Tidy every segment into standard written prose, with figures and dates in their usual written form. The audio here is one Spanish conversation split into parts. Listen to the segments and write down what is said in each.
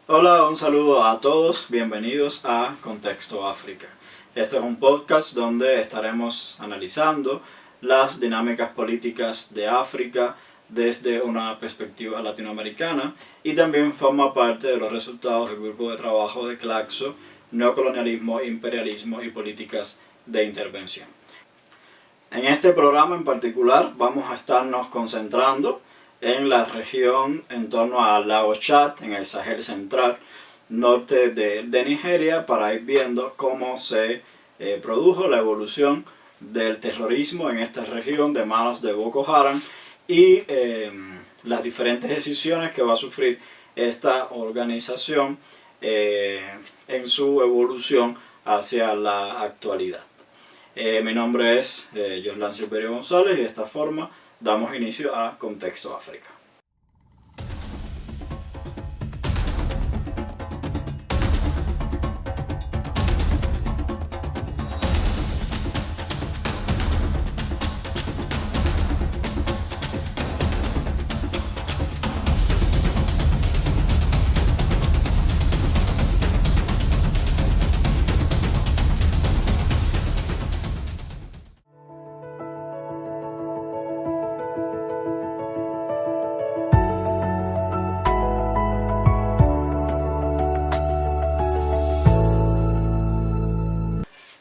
Hola, un saludo a todos, bienvenidos a Contexto África. Este es un podcast donde estaremos analizando las dinámicas políticas de África desde una perspectiva latinoamericana y también forma parte de los resultados del grupo de trabajo de Claxo, Neocolonialismo, Imperialismo y Políticas de Intervención. En este programa en particular vamos a estarnos concentrando en la región en torno al lago Chad, en el Sahel central, norte de Nigeria, para ir viendo cómo se produjo la evolución del terrorismo en esta región de manos de Boko Haram y las diferentes decisiones que va a sufrir esta organización en su evolución hacia la actualidad. Mi nombre es Jorlan Silverio González y de esta forma damos inicio a Contexto África.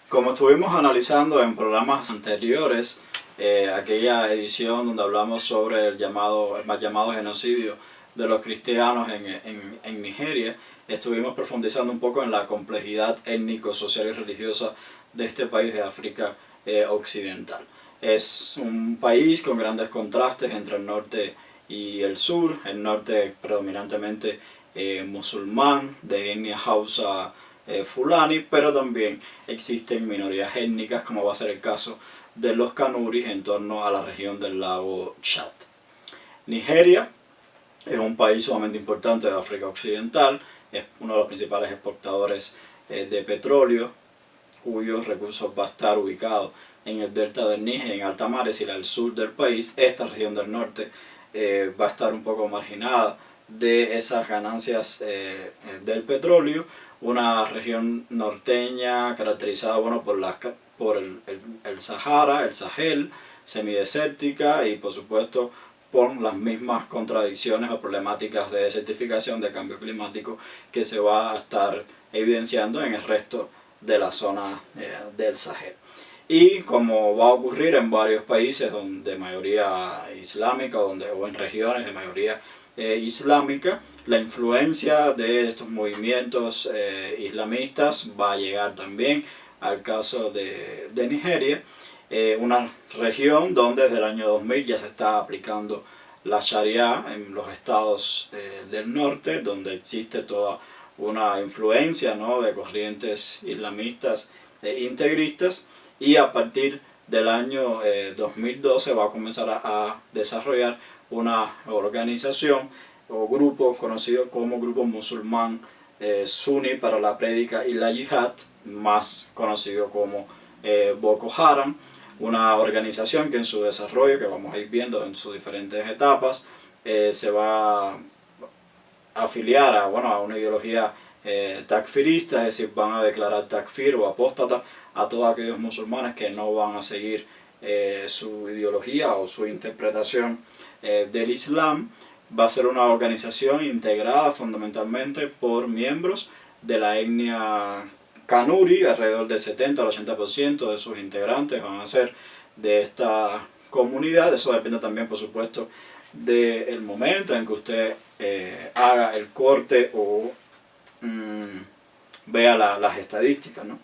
Como estuvimos analizando en programas anteriores, aquella edición donde hablamos sobre el más llamado genocidio de los cristianos en Nigeria, estuvimos profundizando un poco en la complejidad étnico, social y religiosa de este país de África occidental. Es un país con grandes contrastes entre el norte y el sur, el norte predominantemente musulmán, de etnia Hausa, Fulani, pero también existen minorías étnicas, como va a ser el caso de los Kanuris en torno a la región del lago Chad. Nigeria es un país sumamente importante de África Occidental, es uno de los principales exportadores de petróleo, cuyos recursos va a estar ubicado en el delta del Níger, en alta mar, es decir, al sur del país. Esta región del norte va a estar un poco marginada de esas ganancias del petróleo. Una región norteña caracterizada por el Sahara, el Sahel, semidesértica y por supuesto por las mismas contradicciones o problemáticas de desertificación, de cambio climático que se va a estar evidenciando en el resto de la zona del Sahel. Y como va a ocurrir en varios países de mayoría islámica o en regiones de mayoría islámica, la influencia de estos movimientos islamistas va a llegar también al caso de Nigeria, una región donde desde el año 2000 ya se está aplicando la Sharia en los estados del norte, donde existe toda una influencia, ¿no?, de corrientes islamistas e integristas, y a partir del año 2012 va a comenzar a desarrollar una organización o grupo conocido como Grupo Musulmán Suní para la Prédica y la Yihad, más conocido como Boko Haram, una organización que en su desarrollo, que vamos a ir viendo en sus diferentes etapas, se va a afiliar a una ideología takfirista, es decir, van a declarar takfir o apóstata a todos aquellos musulmanes que no van a seguir su ideología o su interpretación del Islam. Va a ser una organización integrada fundamentalmente por miembros de la etnia Kanuri, alrededor del 70 al 80% de sus integrantes van a ser de esta comunidad. Eso depende también, por supuesto, del momento en que usted haga el corte o vea las estadísticas, ¿no?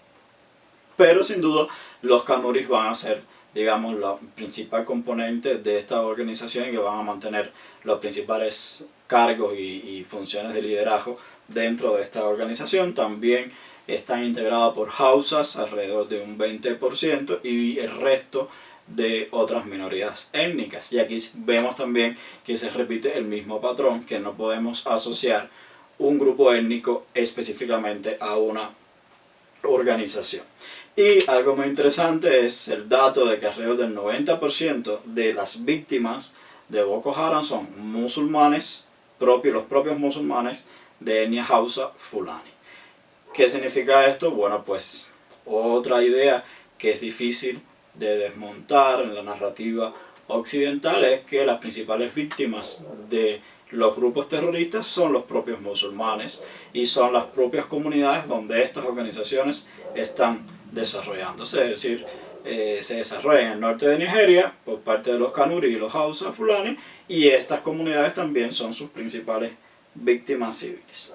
Pero sin duda los Kanuris van a ser, digamos, la principal componente de esta organización y que van a mantener los principales cargos y funciones de liderazgo dentro de esta organización. También están integrados por Hausas, alrededor de un 20%, y el resto de otras minorías étnicas. Y aquí vemos también que se repite el mismo patrón, que no podemos asociar un grupo étnico específicamente a una organización. Y algo muy interesante es el dato de que alrededor del 90% de las víctimas de Boko Haram son musulmanes, los propios musulmanes de etnia Hausa Fulani. ¿Qué significa esto? Bueno, pues otra idea que es difícil de desmontar en la narrativa occidental es que las principales víctimas de los grupos terroristas son los propios musulmanes y son las propias comunidades donde estas organizaciones están desarrollándose, es decir, se desarrolla en el norte de Nigeria por parte de los Kanuri y los Hausa Fulani, y estas comunidades también son sus principales víctimas civiles.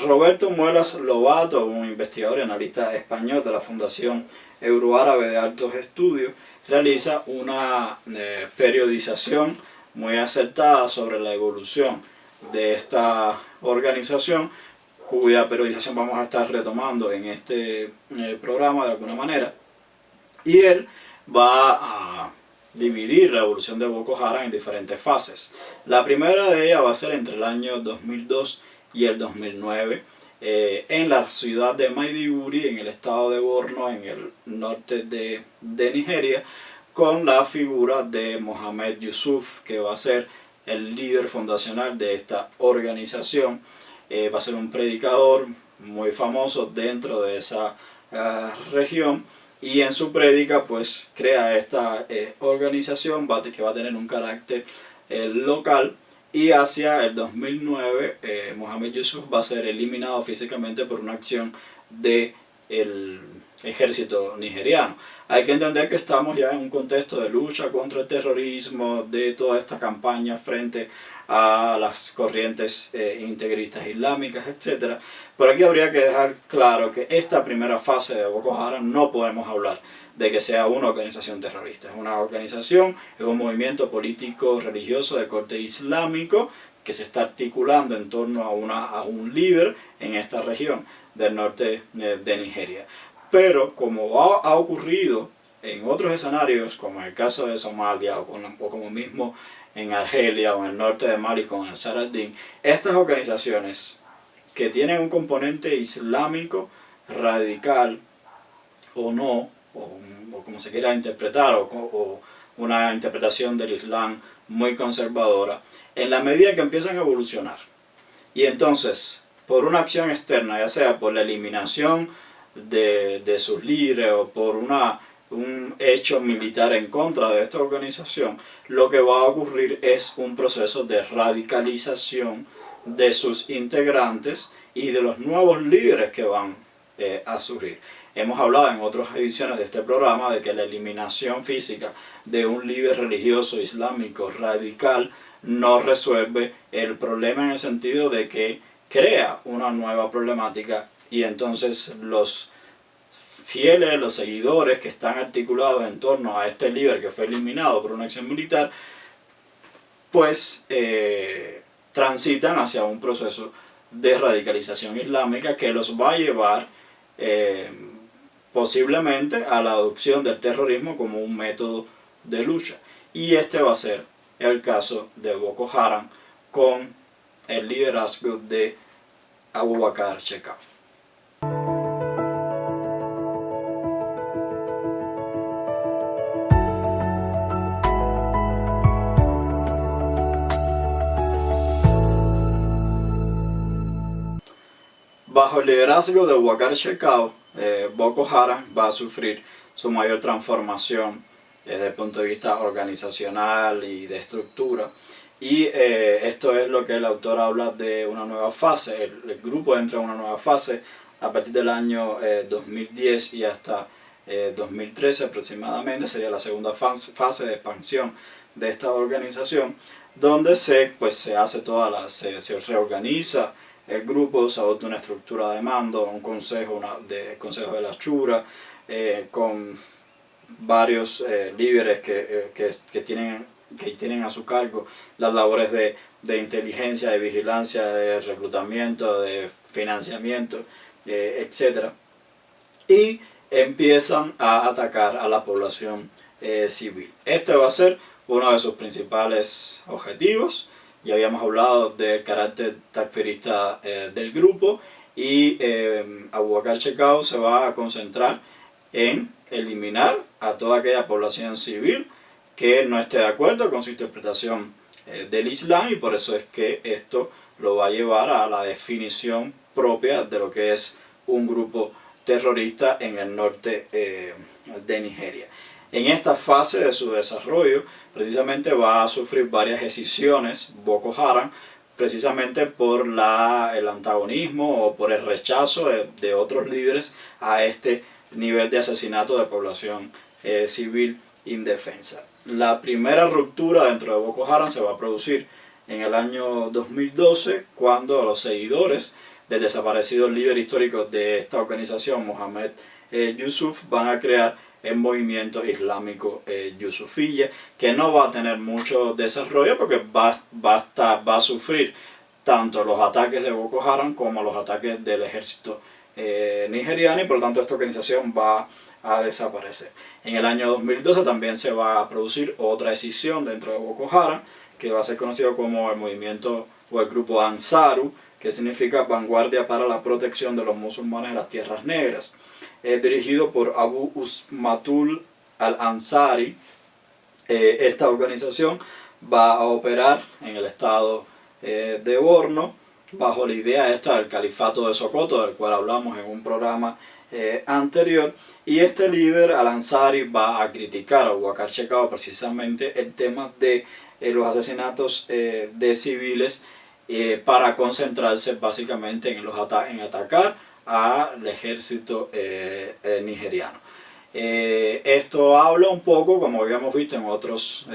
Roberto Muelas Lobato, un investigador y analista español de la Fundación Euroárabe de Altos Estudios, realiza una periodización muy acertada sobre la evolución de esta organización, cuya periodización vamos a estar retomando en este programa de alguna manera. Y él va a dividir la evolución de Boko Haram en diferentes fases. La primera de ellas va a ser entre el año 2002 y el 2009, en la ciudad de Maiduguri, en el estado de Borno, en el norte de Nigeria, con la figura de Mohamed Yusuf, que va a ser el líder fundacional de esta organización. Va a ser un predicador muy famoso dentro de esa región, y en su prédica pues crea esta organización que va a tener un carácter local, y hacia el 2009 Mohamed Yusuf va a ser eliminado físicamente por una acción del ejército nigeriano. Hay que entender que estamos ya en un contexto de lucha contra el terrorismo, de toda esta campaña frente a las corrientes integristas islámicas, etc. Pero aquí habría que dejar claro que esta primera fase de Boko Haram no podemos hablar de que sea una organización terrorista. Es una organización, es un movimiento político religioso de corte islámico que se está articulando en torno a un líder en esta región del norte de Nigeria. Pero como ha ocurrido en otros escenarios, como en el caso de Somalia o como mismo en Argelia o en el norte de Mali con el Saradín, estas organizaciones que tienen un componente islámico radical o no, o como se quiera interpretar, o una interpretación del Islam muy conservadora, en la medida que empiezan a evolucionar y entonces por una acción externa, ya sea por la eliminación de sus líderes o por un hecho militar en contra de esta organización, lo que va a ocurrir es un proceso de radicalización de sus integrantes y de los nuevos líderes que van a surgir. Hemos hablado en otras ediciones de este programa de que la eliminación física de un líder religioso islámico radical no resuelve el problema, en el sentido de que crea una nueva problemática, y entonces los fieles, los seguidores que están articulados en torno a este líder que fue eliminado por una acción militar, pues transitan hacia un proceso de radicalización islámica que los va a llevar posiblemente a la adopción del terrorismo como un método de lucha. Y este va a ser el caso de Boko Haram con el liderazgo de Abubakar Shekau. Bajo el liderazgo de Abubakar Shekau, Boko Haram va a sufrir su mayor transformación desde el punto de vista organizacional y de estructura. Y esto es lo que el autor habla de una nueva fase. El grupo entra en una nueva fase a partir del año 2010 y hasta 2013 aproximadamente. Sería la segunda fase de expansión de esta organización, donde se reorganiza el grupo, se adopta una estructura de mando, un consejo de la Shura, con varios líderes que tienen a su cargo las labores de inteligencia, de vigilancia, de reclutamiento, de financiamiento, etc. Y empiezan a atacar a la población civil. Este va a ser uno de sus principales objetivos. Ya habíamos hablado del carácter takfirista del grupo, y Abubakar Shekau se va a concentrar en eliminar a toda aquella población civil que no esté de acuerdo con su interpretación del Islam, y por eso es que esto lo va a llevar a la definición propia de lo que es un grupo terrorista en el norte de Nigeria. En esta fase de su desarrollo, precisamente va a sufrir varias escisiones Boko Haram, precisamente por el antagonismo o por el rechazo de otros líderes a este nivel de asesinato de población civil indefensa. La primera ruptura dentro de Boko Haram se va a producir en el año 2012, cuando los seguidores del desaparecido líder histórico de esta organización, Mohamed Yusuf, van a crear el movimiento islámico Yusufiyya, que no va a tener mucho desarrollo porque va a sufrir tanto los ataques de Boko Haram como los ataques del ejército nigeriano, y por lo tanto esta organización va a desaparecer. En el año 2012 también se va a producir otra escisión dentro de Boko Haram, que va a ser conocido como el movimiento o el grupo Ansaru, que significa Vanguardia para la Protección de los Musulmanes en las Tierras Negras. Dirigido por Abu Usmatul al-Ansari. Esta organización va a operar en el estado de Borno bajo la idea esta del califato de Sokoto, del cual hablamos en un programa anterior, y este líder al-Ansari va a criticar a Boubacar Chekau precisamente el tema de los asesinatos de civiles, para concentrarse básicamente en atacar al ejército nigeriano. Esto habla un poco, como habíamos visto en otros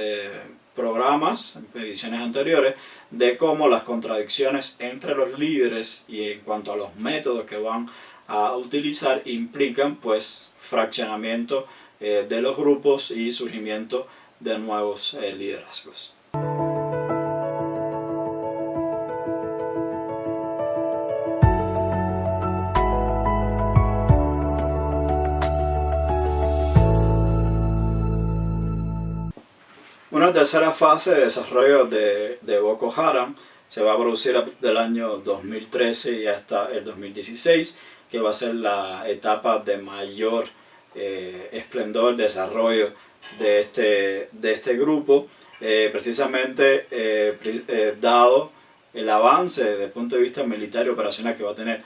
programas, en ediciones anteriores, de cómo las contradicciones entre los líderes y en cuanto a los métodos que van a utilizar implican pues fraccionamiento de los grupos y surgimiento de nuevos liderazgos. Una tercera fase de desarrollo de Boko Haram se va a producir del año 2013 y hasta el 2016, que va a ser la etapa de mayor esplendor, desarrollo de este grupo, precisamente dado el avance desde el punto de vista militar y operacional que va a tener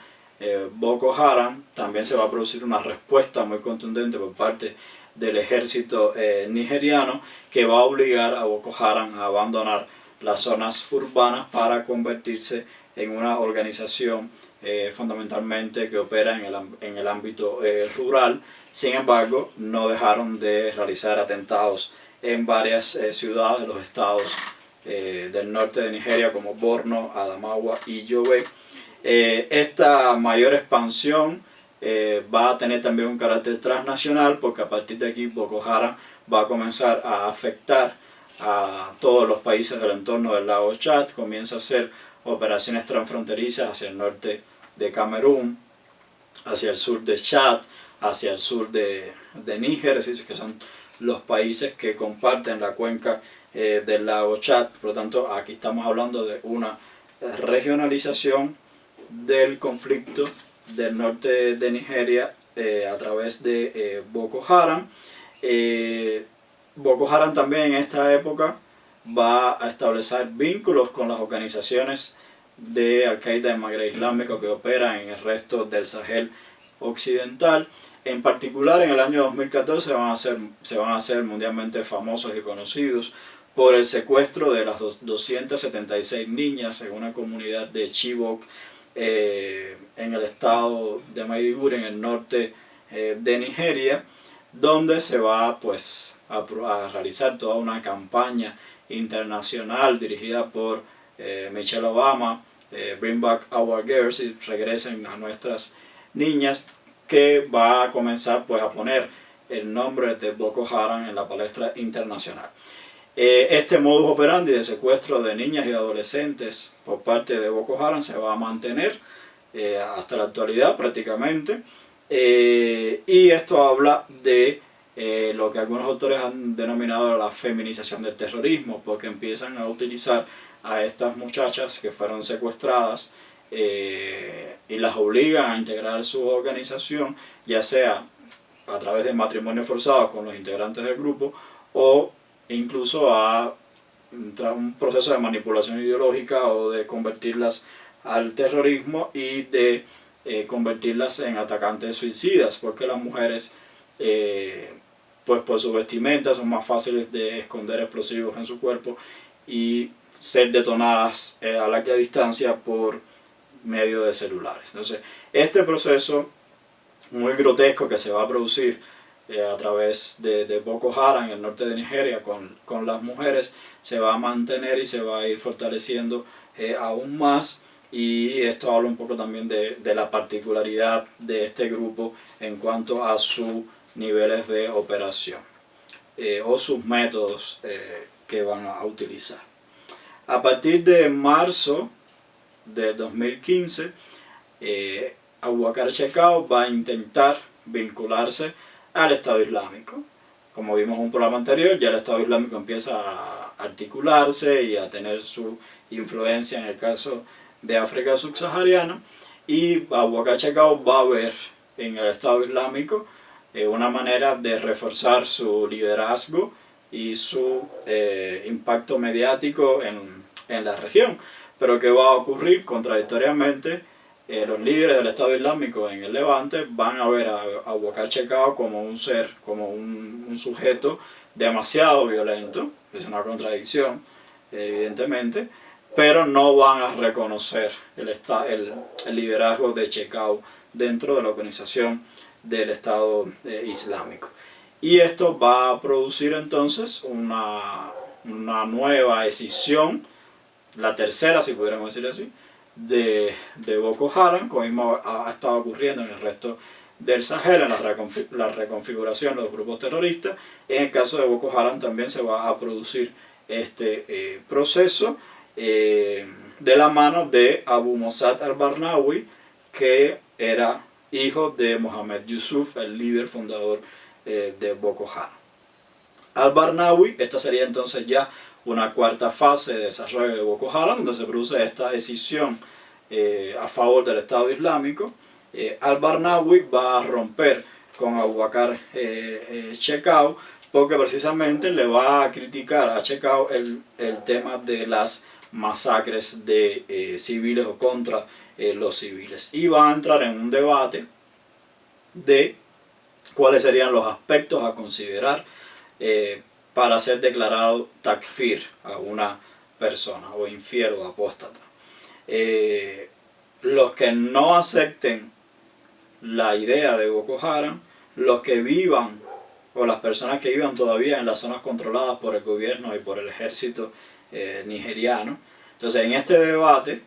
Boko Haram. También se va a producir una respuesta muy contundente por parte del ejército nigeriano, que va a obligar a Boko Haram a abandonar las zonas urbanas para convertirse en una organización fundamentalmente que opera en el ámbito rural. Sin embargo, no dejaron de realizar atentados en varias ciudades de los estados del norte de Nigeria, como Borno, Adamawa y Yobe. Esta mayor expansión va a tener también un carácter transnacional, porque a partir de aquí Boko Haram va a comenzar a afectar a todos los países del entorno del lago Chad. Comienza a hacer operaciones transfronterizas hacia el norte de Camerún, hacia el sur de Chad, hacia el sur de Níger, es decir, que son los países que comparten la cuenca del lago Chad. Por lo tanto, aquí estamos hablando de una regionalización del conflicto del norte de Nigeria a través de Boko Haram. Boko Haram también en esta época va a establecer vínculos con las organizaciones de Al-Qaeda y Magreb Islámico que operan en el resto del Sahel occidental. En particular, en el año 2014 se van a hacer mundialmente famosos y conocidos por el secuestro de las 276 niñas en una comunidad de Chibok, en el estado de Maiduguri, en el norte de Nigeria, donde se va pues a realizar toda una campaña internacional dirigida por Michelle Obama, Bring Back Our Girls, y regresen a nuestras niñas, que va a comenzar pues a poner el nombre de Boko Haram en la palestra internacional. Este modus operandi de secuestro de niñas y adolescentes por parte de Boko Haram se va a mantener hasta la actualidad prácticamente, y esto habla de lo que algunos autores han denominado la feminización del terrorismo, porque empiezan a utilizar a estas muchachas que fueron secuestradas y las obligan a integrar su organización, ya sea a través de matrimonios forzados con los integrantes del grupo, o incluso a un proceso de manipulación ideológica o de convertirlas al terrorismo y de convertirlas en atacantes suicidas, porque las mujeres pues por su vestimenta son más fáciles de esconder explosivos en su cuerpo y ser detonadas a larga distancia por medio de celulares. Entonces, este proceso muy grotesco que se va a producir a través de Boko Haram en el norte de Nigeria con las mujeres se va a mantener y se va a ir fortaleciendo aún más, y esto habla un poco también de la particularidad de este grupo en cuanto a sus niveles de operación o sus métodos que van a utilizar. A partir de marzo de 2015, Abubakar Shekau va a intentar vincularse al Estado Islámico. Como vimos en un programa anterior, ya el Estado Islámico empieza a articularse y a tener su influencia en el caso de África subsahariana, y Abubakar Shekau va a ver en el Estado Islámico una manera de reforzar su liderazgo y su impacto mediático en la región. Pero ¿qué va a ocurrir? Contradictoriamente, los líderes del Estado Islámico en el Levante van a ver a Abubakar Shekau como un ser, como un sujeto demasiado violento. Es una contradicción, evidentemente, pero no van a reconocer el liderazgo de Shekau dentro de la organización del Estado Islámico. Y esto va a producir entonces una nueva escisión, la tercera, si pudiéramos decir así, de Boko Haram, como mismo ha estado ocurriendo en el resto del Sahel, en la reconfiguración de los grupos terroristas. En el caso de Boko Haram también se va a producir este proceso de la mano de Abu Mossad al-Barnawi, que era hijo de Mohamed Yusuf, el líder fundador de Boko Haram. Al-Barnawi, esta sería entonces ya una cuarta fase de desarrollo de Boko Haram, donde se produce esta decisión a favor del Estado Islámico. Al-Barnawi va a romper con Abubakar Shekau, porque precisamente le va a criticar a Shekau el tema de las masacres de civiles o contra los civiles, y va a entrar en un debate de cuáles serían los aspectos a considerar para ser declarado takfir a una persona, o infiel o apóstata. Los que no acepten la idea de Boko Haram, los que vivan o las personas que vivan todavía en las zonas controladas por el gobierno y por el ejército nigeriano. Entonces, en este debate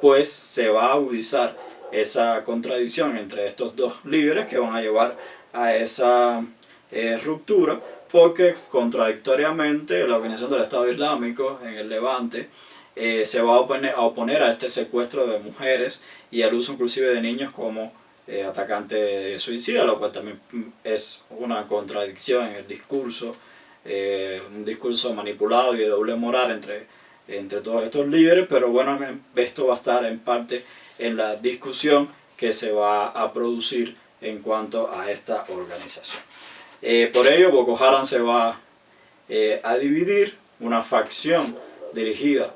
pues se va a agudizar esa contradicción entre estos dos líderes, que van a llevar a esa ruptura, porque contradictoriamente la Organización del Estado Islámico en el Levante se va a oponer a este secuestro de mujeres y al uso inclusive de niños como atacante suicida, lo cual también es una contradicción en el discurso, un discurso manipulado y de doble moral entre todos estos líderes. Pero bueno, esto va a estar en parte en la discusión que se va a producir en cuanto a esta organización. Por ello, Boko Haram se va a dividir. Una facción dirigida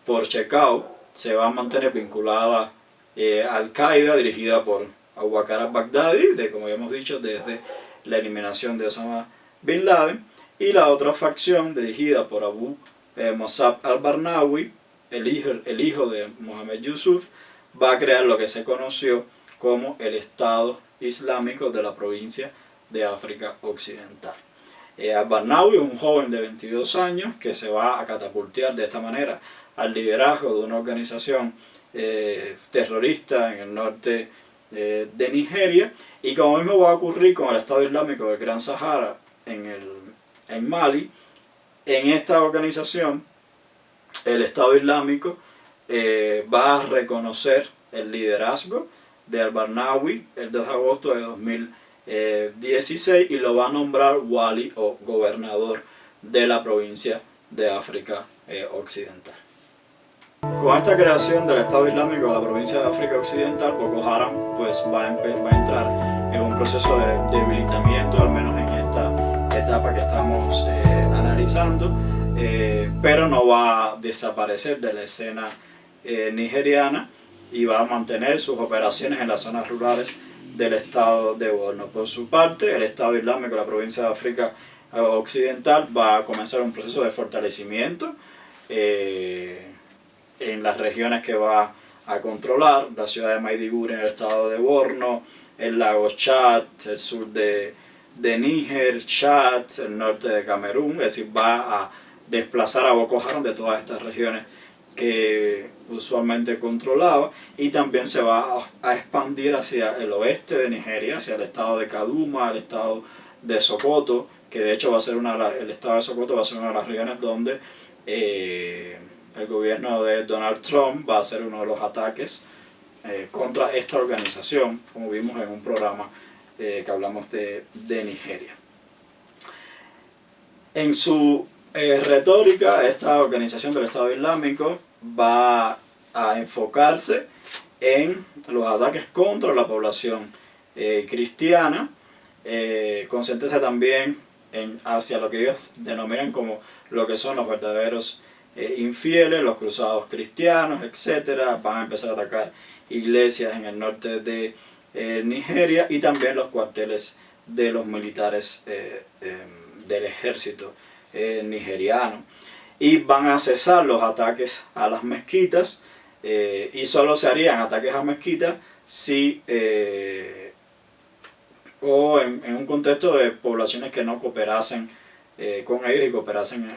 por Shekau se va a mantener vinculada a Al-Qaeda, dirigida por Abubakar al-Baghdadi, como ya hemos dicho, desde la eliminación de Osama Bin Laden. Y la otra facción, dirigida por Abu Mossad al-Barnawi, el hijo de Mohamed Yusuf, va a crear lo que se conoció como el Estado Islámico de la provincia de África Occidental. Al-Barnawi es un joven de 22 años que se va a catapultar de esta manera al liderazgo de una organización terrorista en el norte de Nigeria, y como mismo va a ocurrir con el Estado Islámico del Gran Sahara en Mali. En esta organización el Estado Islámico va a reconocer el liderazgo de al-Barnawi el 2 de agosto de 2016 y lo va a nombrar wali o gobernador de la provincia de África Occidental. Con esta creación del Estado Islámico de la provincia de África Occidental, Boko Haram pues va a entrar en un proceso de debilitamiento, al menos en esta etapa que estamos analizando. pero no va a desaparecer de la escena nigeriana y va a mantener sus operaciones en las zonas rurales del estado de Borno. Por su parte, el Estado Islámico de la provincia de África Occidental va a comenzar un proceso de fortalecimiento en las regiones que va a controlar: la ciudad de Maiduguri en el estado de Borno, el lago Chad, el sur de Níger, Chad, el norte de Camerún. Es decir, va a desplazar a Boko Haram de todas estas regiones que usualmente controlaba, y también se va a expandir hacia el oeste de Nigeria, hacia el estado de Kaduna, el estado de Sokoto, que de hecho va a ser el estado de Sokoto va a ser una de las regiones donde el gobierno de Donald Trump va a hacer uno de los ataques contra esta organización, como vimos en un programa que hablamos de Nigeria. En su retórica, esta organización del Estado Islámico va a enfocarse en los ataques contra la población cristiana, concéntrese también hacia lo que ellos denominan como lo que son los verdaderos infieles, los cruzados cristianos, etc. Van a empezar a atacar iglesias en el norte de Nigeria, y también los cuarteles de los militares del ejército nigeriano, y van a cesar los ataques a las mezquitas, y solo se harían ataques a mezquitas si o en un contexto de poblaciones que no cooperasen con ellos y cooperasen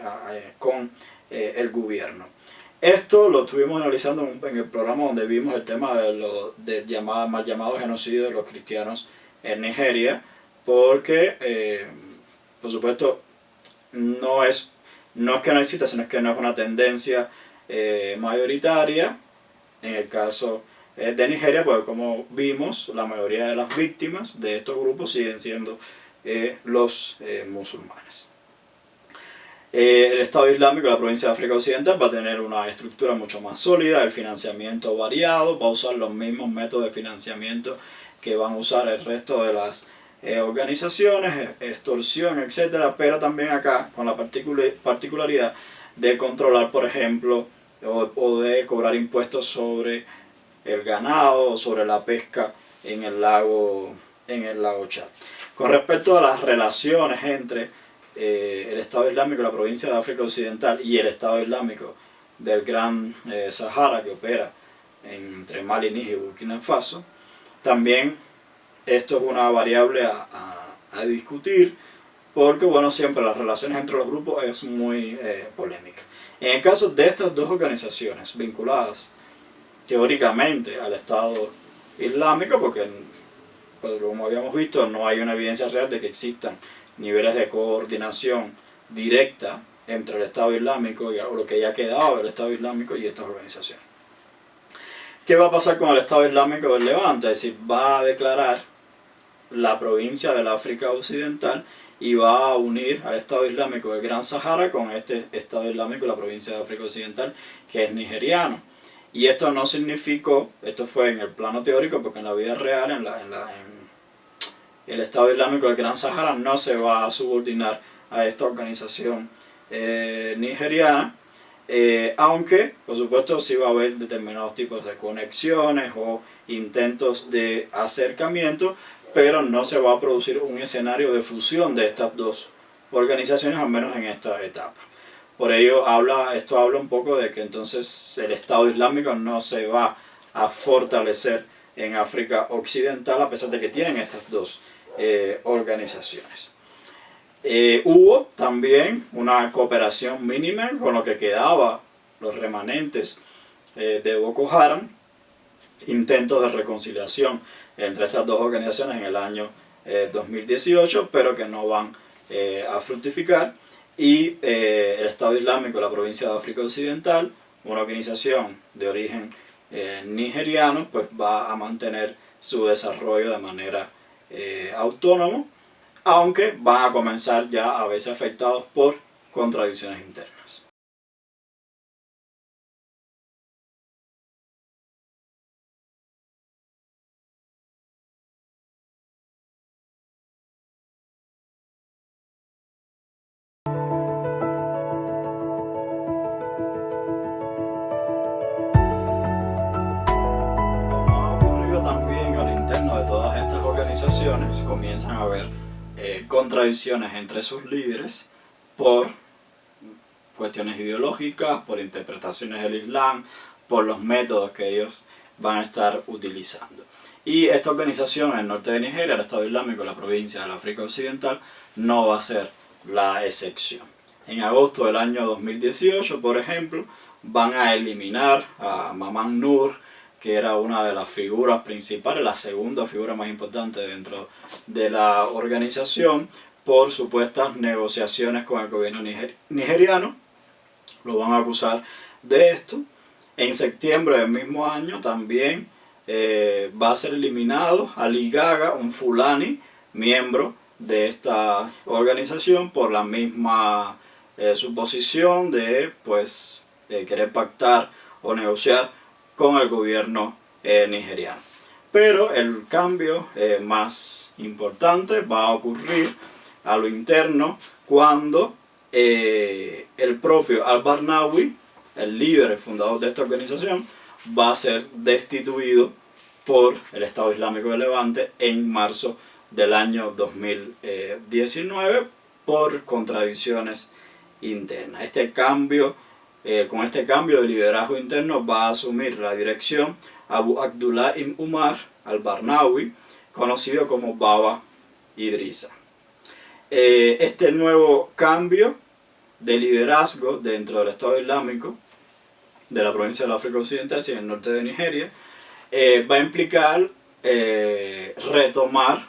con el gobierno. Esto lo estuvimos analizando en el programa donde vimos el tema de mal llamado genocidio de los cristianos en Nigeria, porque por supuesto no es que no exista, sino que no es una tendencia mayoritaria en el caso de Nigeria, porque como vimos, la mayoría de las víctimas de estos grupos siguen siendo los musulmanes. El Estado Islámico de la provincia de África Occidental va a tener una estructura mucho más sólida, el financiamiento variado, va a usar los mismos métodos de financiamiento que van a usar el resto de las organizaciones, extorsión, etc. Pero también acá con la particularidad de controlar, por ejemplo, o de cobrar impuestos sobre el ganado o sobre la pesca en el lago Chad. Con respecto a las relaciones entre el Estado Islámico de la provincia de África Occidental y el Estado Islámico del Gran Sahara, que opera entre Mali, Níger y Burkina Faso, también esto es una variable a discutir, porque bueno, siempre las relaciones entre los grupos es muy polémica. En el caso de estas dos organizaciones vinculadas teóricamente al Estado Islámico, porque como habíamos visto no hay una evidencia real de que existan niveles de coordinación directa entre el Estado Islámico o lo que ya quedaba del Estado Islámico y estas organizaciones. ¿Qué va a pasar con el Estado Islámico del Levante? Es decir, va a declarar la provincia del África Occidental y va a unir al Estado Islámico del Gran Sahara con este Estado Islámico de la provincia de África Occidental, que es nigeriano. Y esto no significó, esto fue en el plano teórico, porque en la vida real, en el Estado Islámico del Gran Sahara no se va a subordinar a esta organización nigeriana, aunque por supuesto sí va a haber determinados tipos de conexiones o intentos de acercamiento, pero no se va a producir un escenario de fusión de estas dos organizaciones, al menos en esta etapa. Por ello esto habla un poco de que entonces el Estado Islámico no se va a fortalecer en África Occidental, a pesar de que tienen estas dos organizaciones. Hubo también una cooperación mínima con lo que quedaba, los remanentes de Boko Haram, intentos de reconciliación entre estas dos organizaciones en el año 2018, pero que no van a fructificar. Y el Estado Islámico de la provincia de África Occidental, una organización de origen nigeriano, pues va a mantener su desarrollo de manera autónoma, aunque van a comenzar ya a verse afectados por contradicciones internas. organizaciones comienzan a haber contradicciones entre sus líderes por cuestiones ideológicas, por interpretaciones del Islam, por los métodos que ellos van a estar utilizando. Y esta organización en el norte de Nigeria, el Estado Islámico, la provincia del África Occidental, no va a ser la excepción. En agosto del año 2018, por ejemplo, van a eliminar a Maman Nur, que era una de las figuras principales, la segunda figura más importante dentro de la organización, por supuestas negociaciones con el gobierno nigeriano. Lo van a acusar de esto. En septiembre del mismo año también va a ser eliminado Ali Gaga, un fulani, miembro de esta organización, por la misma suposición de querer pactar o negociar con el gobierno nigeriano. Pero el cambio más importante va a ocurrir a lo interno cuando el propio al-Barnawi, el líder, el fundador de esta organización, va a ser destituido por el Estado Islámico de Levante en marzo del año 2019 por contradicciones internas. Con este cambio de liderazgo interno va a asumir la dirección Abu Abdullah ibn Umar al-Barnawi, conocido como Baba Idrisa. Este nuevo cambio de liderazgo dentro del Estado Islámico de la provincia del África Occidental, en el norte de Nigeria, va a implicar retomar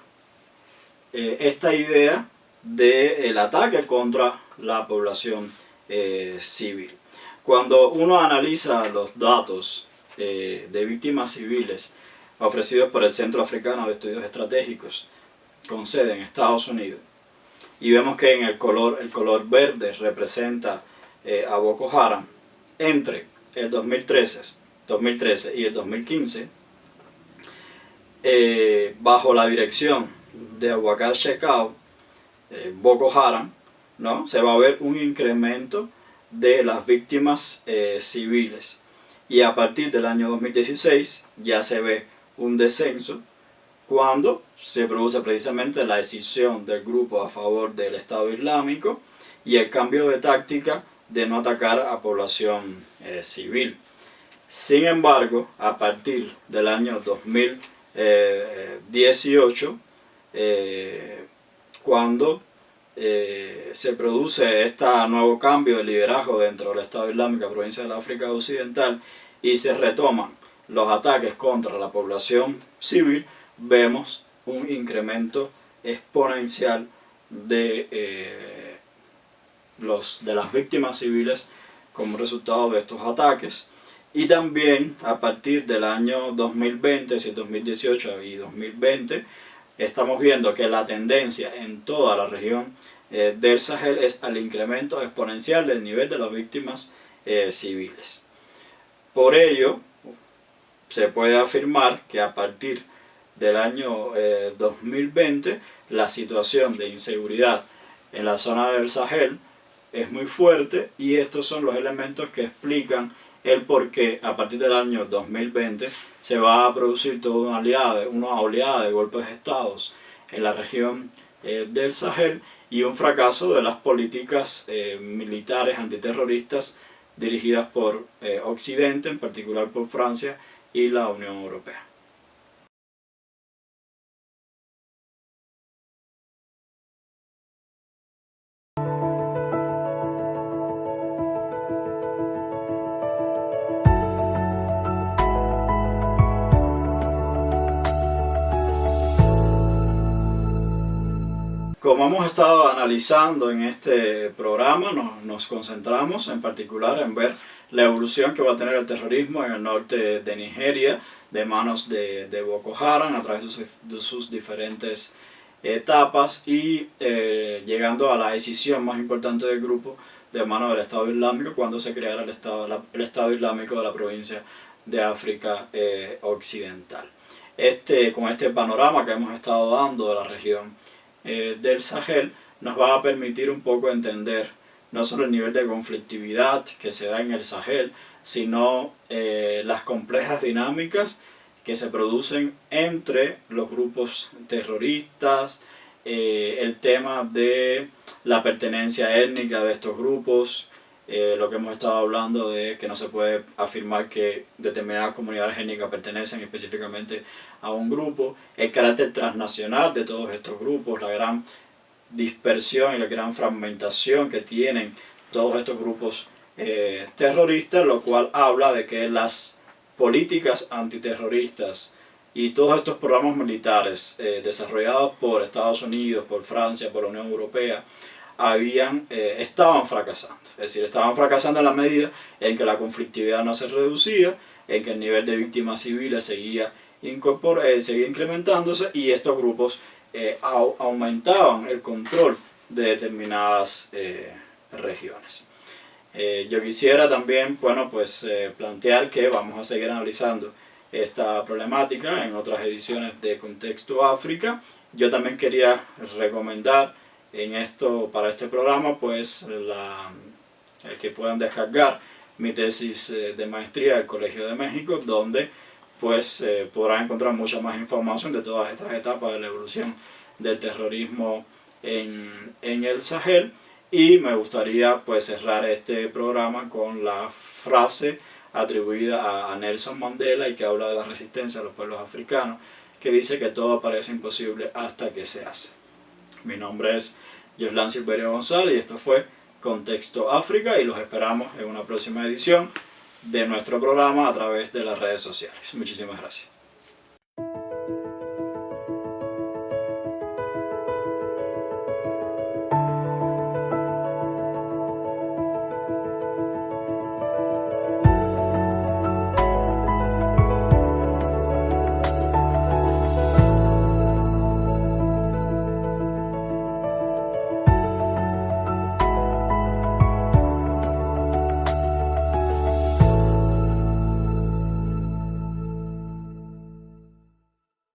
esta idea del ataque contra la población civil. Cuando uno analiza los datos de víctimas civiles ofrecidos por el Centro Africano de Estudios Estratégicos, con sede en Estados Unidos, y vemos que en el color verde representa a Boko Haram, entre el 2013 y el 2015, bajo la dirección de Abubakar Shekau, Boko Haram, ¿no? Se va a ver un incremento de las víctimas civiles, y a partir del año 2016 ya se ve un descenso cuando se produce precisamente la decisión del grupo a favor del Estado Islámico y el cambio de táctica de no atacar a población civil. Sin embargo, a partir del año 2018, cuando se produce este nuevo cambio de liderazgo dentro del Estado Islámico, provincia del África Occidental, y se retoman los ataques contra la población civil, vemos un incremento exponencial de las víctimas civiles como resultado de estos ataques. Y también a partir del año 2020, 2018 y 2020, estamos viendo que la tendencia en toda la región del Sahel es al incremento exponencial del nivel de las víctimas civiles. Por ello, se puede afirmar que a partir del año 2020 la situación de inseguridad en la zona del Sahel es muy fuerte, y estos son los elementos que explican el por qué a partir del año 2020 se va a producir toda una oleada de golpes de Estado en la región del Sahel, y un fracaso de las políticas militares antiterroristas dirigidas por Occidente, en particular por Francia y la Unión Europea. Como hemos estado analizando en este programa, nos concentramos en particular en ver la evolución que va a tener el terrorismo en el norte de Nigeria de manos de Boko Haram a través de sus diferentes etapas, y llegando a la decisión más importante del grupo de manos del Estado Islámico cuando se creara el Estado Islámico de la provincia de África Occidental. Con este panorama que hemos estado dando de la región del Sahel, nos va a permitir un poco entender no solo el nivel de conflictividad que se da en el Sahel, sino las complejas dinámicas que se producen entre los grupos terroristas, el tema de la pertenencia étnica de estos grupos, lo que hemos estado hablando de que no se puede afirmar que determinadas comunidades étnicas pertenecen específicamente a un grupo, el carácter transnacional de todos estos grupos, la gran dispersión y la gran fragmentación que tienen todos estos grupos terroristas, lo cual habla de que las políticas antiterroristas y todos estos programas militares desarrollados por Estados Unidos, por Francia, por la Unión Europea, estaban fracasando. Es decir, estaban fracasando en la medida en que la conflictividad no se reducía, en que el nivel de víctimas civiles seguía incrementándose y estos grupos aumentaban el control de determinadas regiones. Yo quisiera también, plantear que vamos a seguir analizando esta problemática en otras ediciones de Contexto África. Yo también quería recomendar para este programa el que puedan descargar mi tesis de maestría del Colegio de México, donde podrán encontrar mucha más información de todas estas etapas de la evolución del terrorismo en el Sahel. Y me gustaría cerrar este programa con la frase atribuida a Nelson Mandela y que habla de la resistencia de los pueblos africanos, que dice que todo parece imposible hasta que se hace. Mi nombre es Yoslán Silverio González y esto fue Contexto África y los esperamos en una próxima edición de nuestro programa a través de las redes sociales. Muchísimas gracias.